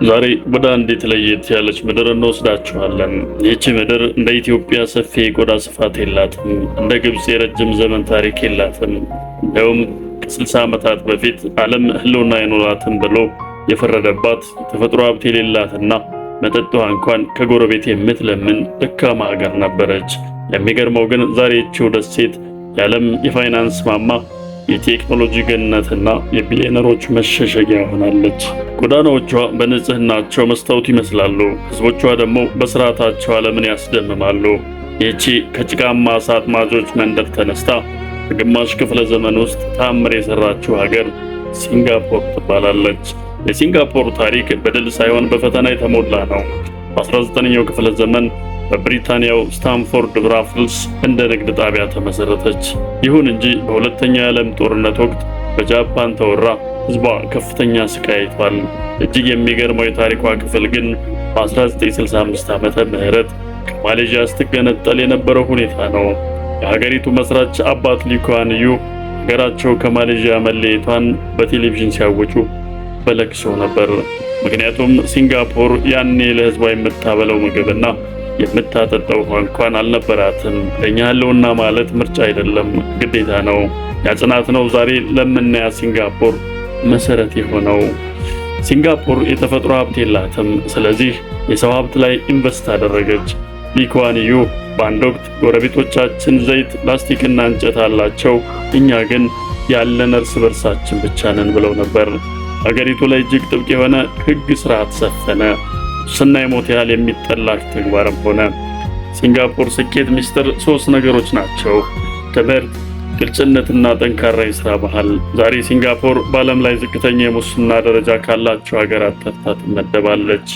ዛሬ ወደ አንዲት ለየት ያለች ምድር እንወስዳችኋለን። ይህች ምድር እንደ ኢትዮጵያ ሰፊ የቆዳ ስፋት የላትም። እንደ ግብጽ የረጅም ዘመን ታሪክ የላትም። እንደውም ከ60 ዓመታት በፊት ዓለም ህልውና አይኖራትም ብሎ የፈረደባት የተፈጥሮ ሀብት የሌላትና መጠጥ ውሃ እንኳን ከጎረቤት የምትለምን ደካማ ሀገር ነበረች። የሚገርመው ግን ዛሬ ይህችው ደሴት የዓለም የፋይናንስ ማማ፣ የቴክኖሎጂ ገነትና የቢሊዮነሮች መሸሸጊያ ሆናለች። ጎዳናዎቿ በንጽህናቸው መስታወት ይመስላሉ። ህዝቦቿ ደግሞ በስርዓታቸው ዓለምን ያስደምማሉ። ይህቺ ከጭቃማ እሳት ማጆች መንደር ተነስታ በግማሽ ክፍለ ዘመን ውስጥ ተአምር የሰራችው ሀገር ሲንጋፖር ትባላለች። የሲንጋፖር ታሪክ በድል ሳይሆን በፈተና የተሞላ ነው። በ19ኛው ክፍለ ዘመን በብሪታንያው ስታንፎርድ ራፍልስ እንደ ንግድ ጣቢያ ተመሰረተች። ይሁን እንጂ በሁለተኛው የዓለም ጦርነት ወቅት በጃፓን ተወራ፣ ህዝቧ ከፍተኛ ስቃይ አይቷል። እጅግ የሚገርመው የታሪኳ ክፍል ግን በ1965 ዓመተ ምህረት ከማሌዥያ ስትገነጠል የነበረው ሁኔታ ነው። የሀገሪቱ መስራች አባት ሊ ኩዋን ዩ ሀገራቸው ከማሌዥያ መለየቷን በቴሌቪዥን ሲያወጩ በለቅሶ ነበር። ምክንያቱም ሲንጋፖር ያኔ ለህዝቧ የምታበለው ምግብና የምታጠጣው ውሃ እንኳን አልነበራትም። ለኛ ህልውና ማለት ምርጫ አይደለም፣ ግዴታ ነው። ያጽናት ነው ዛሬ ለምናያ ሲንጋፖር መሰረት የሆነው። ሲንጋፖር የተፈጥሮ ሀብት የላትም፣ ስለዚህ የሰው ሀብት ላይ ኢንቨስት አደረገች። ሊ ኩዋን ዩ በአንድ ወቅት ጎረቤቶቻችን ዘይት፣ ፕላስቲክና እንጨት አላቸው፣ እኛ ግን ያለን እርስ በርሳችን ብቻ ነን ብለው ነበር። ሀገሪቱ ላይ እጅግ ጥብቅ የሆነ ህግ ስርዓት ሰፈነ። ሙስና የሞት ያህል የሚጠላ ተግባርም ሆነ። ሲንጋፖር ስኬት ሚስጥር 3 ነገሮች ናቸው: ትምህርት፣ ግልጽነትና ጠንካራ የሥራ ባህል። ዛሬ ሲንጋፖር በዓለም ላይ ዝቅተኛ የሙስና ደረጃ ካላቸው ሀገራት ተርታ ትመደባለች።